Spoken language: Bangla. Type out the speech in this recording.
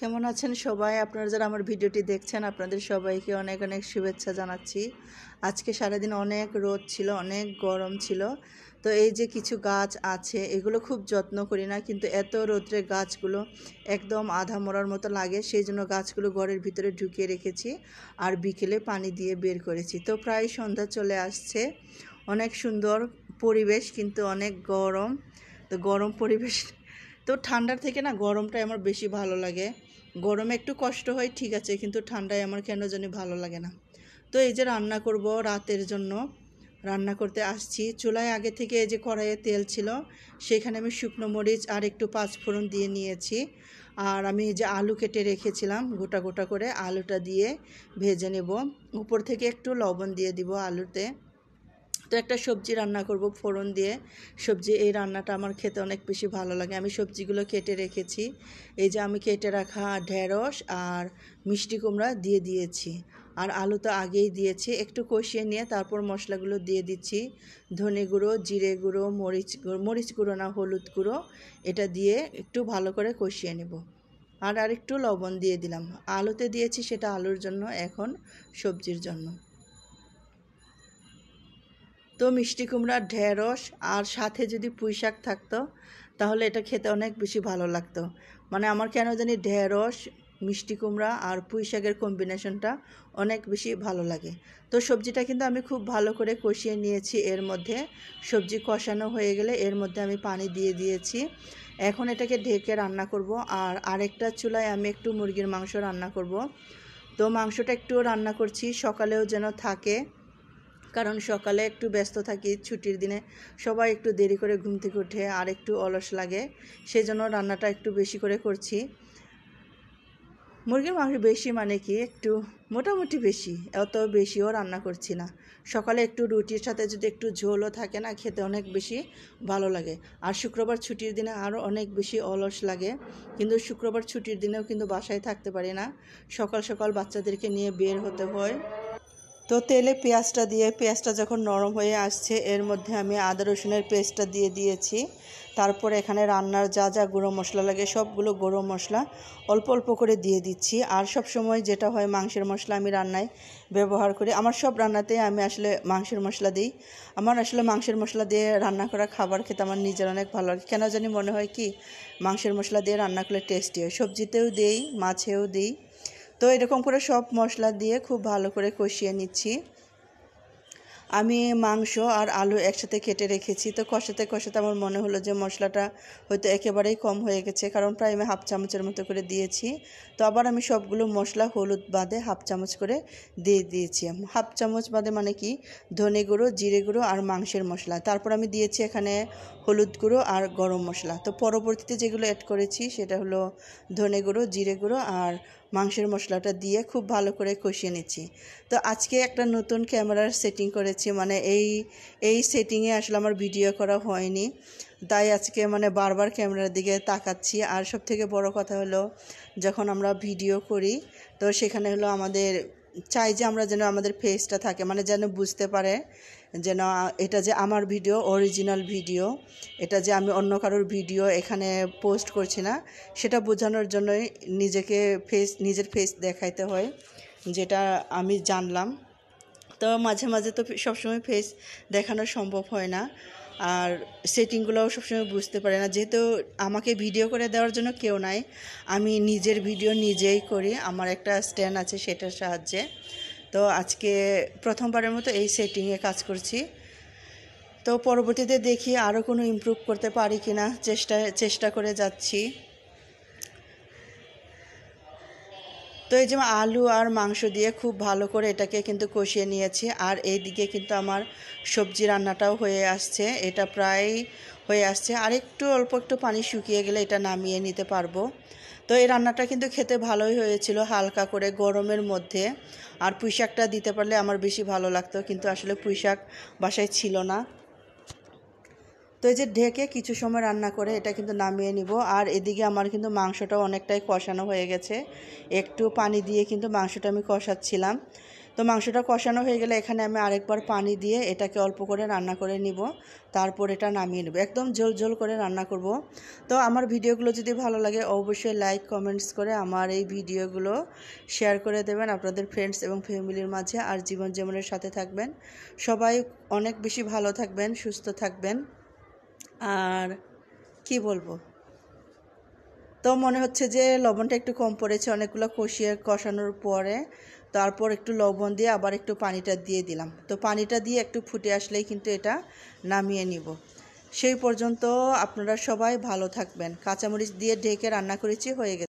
কেমন আছেন সবাই? আপনারা যারা আমার ভিডিওটি দেখছেন আপনাদের সবাইকে অনেক অনেক শুভেচ্ছা জানাচ্ছি। আজকে সারাদিন অনেক রোদ ছিল, অনেক গরম ছিল। তো এই যে কিছু গাছ আছে এগুলো খুব যত্ন করি না, কিন্তু এত রোদ্রে গাছগুলো একদম আধা মরার মতো লাগে, সেই জন্য গাছগুলো ঘরের ভিতরে ঢুকিয়ে রেখেছি আর বিকেলে পানি দিয়ে বের করেছি। তো প্রায় সন্ধ্যা চলে আসছে, অনেক সুন্দর পরিবেশ কিন্তু অনেক গরম। তো গরম পরিবেশ, তো ঠান্ডার থেকে না গরমটাই আমার বেশি ভালো লাগে। গরমে একটু কষ্ট হয় ঠিক আছে, কিন্তু ঠান্ডায় আমার কেন জানি ভালো লাগে না। তো এই যে রান্না করব রাতের জন্য, রান্না করতে আসছি। চুলায় আগে থেকে এই যে কড়াইয়ে তেল ছিল, সেখানে আমি শুকনো মরিচ আর একটু পাঁচফোড়ন দিয়ে নিয়েছি। আর আমি এই যে আলু কেটে রেখেছিলাম গোটা গোটা করে, আলুটা দিয়ে ভেজে নেব। উপর থেকে একটু লবণ দিয়ে দিব আলুতে। তো একটা সবজি রান্না করব ফোড়ন দিয়ে সবজি। এই রান্নাটা আমার খেতে অনেক বেশি ভালো লাগে। আমি সবজিগুলো কেটে রেখেছি, এই যে আমি কেটে রাখা ঢেঁড়স আর মিষ্টি কুমড়া দিয়ে দিয়েছি, আর আলু তো আগেই দিয়েছি। একটু কষিয়ে নিয়ে তারপর মশলাগুলো দিয়ে দিচ্ছি। ধনে গুঁড়ো, জিরে গুঁড়ো, মরিচ গুঁড়ো না হলুদ গুঁড়ো, এটা দিয়ে একটু ভালো করে কষিয়ে নেব। আর একটু লবণ দিয়ে দিলাম। আলুতে দিয়েছি সেটা আলুর জন্য, এখন সবজির জন্য। তো মিষ্টি কুমড়া, ঢেঁড়স আর সাথে যদি পুঁই শাক থাকতো তাহলে এটা খেতে অনেক বেশি ভালো লাগতো। মানে আমার কেন জানি ঢেঁড়স, মিষ্টি কুমড়া আর পুঁই শাকের কম্বিনেশনটা অনেক বেশি ভালো লাগে। তো সবজিটা কিন্তু আমি খুব ভালো করে কষিয়ে নিয়েছি। এর মধ্যে সবজি কষানো হয়ে গেলে এর মধ্যে আমি পানি দিয়ে দিয়েছি। এখন এটাকে ঢেকে রান্না করব। আর আরেকটা চুলায় আমি একটু মুরগির মাংস রান্না করব। তো মাংসটা একটু রান্না করছি সকালেও যেন থাকে, কারণ সকালে একটু ব্যস্ত থাকি ছুটির দিনে, সবাই একটু দেরি করে ঘুম থেকে উঠে আর একটু অলস লাগে, সেই জন্য রান্নাটা একটু বেশি করে করছি। মুরগির মাংস বেশি মানে কি একটু মোটামুটি বেশি, অত বেশিও রান্না করছি না। সকালে একটু রুটির সাথে যদি একটু ঝোলও থাকে না, খেতে অনেক বেশি ভালো লাগে। আর শুক্রবার ছুটির দিনে আরও অনেক বেশি অলস লাগে, কিন্তু শুক্রবার ছুটির দিনেও কিন্তু বাসায় থাকতে পারি না, সকাল সকাল বাচ্চাদেরকে নিয়ে বের হতে হয়। তো তেলে পেঁয়াজটা দিয়ে, পেঁয়াজটা যখন নরম হয়ে আসছে এর মধ্যে আমি আদা রসুনের পেস্টটা দিয়ে দিয়েছি। তারপর এখানে রান্নার যা যা গুঁড়ো মশলা লাগে সবগুলো গুঁড়ো মশলা অল্প অল্প করে দিয়ে দিচ্ছি। আর সব সময় যেটা হয়, মাংসের মশলা আমি রান্নায় ব্যবহার করি। আমার সব রান্নাতেই আমি আসলে মাংসের মশলা দিই। আমার আসলে মাংসের মশলা দিয়ে রান্না করা খাবার খেতে আমার নিজের অনেক ভালো লাগে। কেন জানি মনে হয় কি মাংসের মশলা দিয়ে রান্না করলে টেস্টি হয়। সবজিতেও দিই, মাছেও দিই। তো এরকম করে সব মশলা দিয়ে খুব ভালো করে কষিয়ে নিচ্ছি। আমি মাংস আর আলু একসাথে কেটে রেখেছি। তো কষাতে কষাতে আমার মনে হলো যে মশলাটা হয়তো একেবারেই কম হয়ে গেছে, কারণ প্রায় আমি হাফ চামচের মতো করে দিয়েছি। তো আবার আমি সবগুলো মশলা হলুদ বাদে হাফ চামচ করে দিয়ে দিয়েছি। হাফ চামচ বাদে মানে কি, ধনে গুঁড়ো, জিরে গুঁড়ো আর মাংসের মশলা। তারপর আমি দিয়েছি এখানে হলুদ গুঁড়ো আর গরম মশলা। তো পরবর্তীতে যেগুলো অ্যাড করেছি সেটা হলো ধনে গুঁড়ো, জিরে গুঁড়ো আর মাংসের মশলাটা দিয়ে খুব ভালো করে কষিয়ে নিচ্ছি। তো আজকে একটা নতুন ক্যামেরার সেটিং করেছি, মানে এই সেটিংয়ে আসলে আমার ভিডিও করা হয়নি, তাই আজকে মানে বারবার ক্যামেরার দিকে তাকাচ্ছি। আর সবথেকে বড় কথা হলো যখন আমরা ভিডিও করি তো সেখানে হলো আমাদের চাই যে আমরা যেন আমাদের ফেসটা থাকে, মানে যেন বুঝতে পারে যেন এটা যে আমার ভিডিও, অরিজিনাল ভিডিও, এটা যে আমি অন্য কারোর ভিডিও এখানে পোস্ট করছি না, সেটা বোঝানোর জন্যই নিজের ফেস দেখাইতে হয়, যেটা আমি জানলাম। তো মাঝে মাঝে তো সবসময় ফেস দেখানো সম্ভব হয় না, আর সেটিংগুলোও সবসময় বুঝতে পারে না, যেহেতু আমাকে ভিডিও করে দেওয়ার জন্য কেউ নাই, আমি নিজের ভিডিও নিজেই করি। আমার একটা স্ট্যান্ড আছে সেটার সাহায্যে। তো আজকে প্রথমবারের মতো এই সেটিংয়ে কাজ করছি। তো পরবর্তীতে দেখি আরও কোনো ইমপ্রুভ করতে পারি কিনা, চেষ্টা করে যাচ্ছি। তো এই যে আলু আর মাংস দিয়ে খুব ভালো করে এটাকে কিন্তু কষিয়ে নিয়েছি। আর এইদিকে কিন্তু আমার সবজি রান্নাটাও হয়ে আসছে, এটা প্রায় হয়ে আসছে। আর অল্প একটু পানি শুকিয়ে গেলে এটা নামিয়ে নিতে পারবো। তো এই রান্নাটা কিন্তু খেতে ভালোই হয়েছিল, হালকা করে গরমের মধ্যে। আর পুঁই শাকটা দিতে পারলে আমার বেশি ভালো লাগতো, কিন্তু আসলে পুঁই শাক বাসায় ছিল না। তো এই যে ঢেকে কিছু সময় রান্না করে এটা কিন্তু নামিয়ে নিব। আর এদিকে আমার কিন্তু মাংসটাও অনেকটাই কষানো হয়ে গেছে, একটু পানি দিয়ে কিন্তু মাংসটা আমি কষাচ্ছিলাম। তো মাংসটা কষানো হয়ে গেলে এখানে আমি আরেকবার পানি দিয়ে এটাকে অল্প করে রান্না করে নিব, তারপর এটা নামিয়ে নেব। একদম ঝোল ঝোল করে রান্না করব। তো আমার ভিডিওগুলো যদি ভালো লাগে অবশ্যই লাইক কমেন্টস করে আমার এই ভিডিওগুলো শেয়ার করে দেবেন আপনাদের ফ্রেন্ডস এবং ফ্যামিলির মাঝে। আর জীবন যেমনের সাথে থাকবেন। সবাই অনেক বেশি ভালো থাকবেন, সুস্থ থাকবেন। আর কি বলবো, তো মনে হচ্ছে যে লবণটা একটু কম পড়েছে অনেকগুলো কষানোর পরে। তারপর একটু লবণ দিয়ে আবার একটু পানিটা দিয়ে দিলাম। তো পানিটা দিয়ে একটু ফুটে আসলেই কিন্তু এটা নামিয়ে নিব। সেই পর্যন্ত আপনারা সবাই ভালো থাকবেন। কাঁচামরিচ দিয়ে ঢেকে রান্না করেছি, হয়ে গেছে।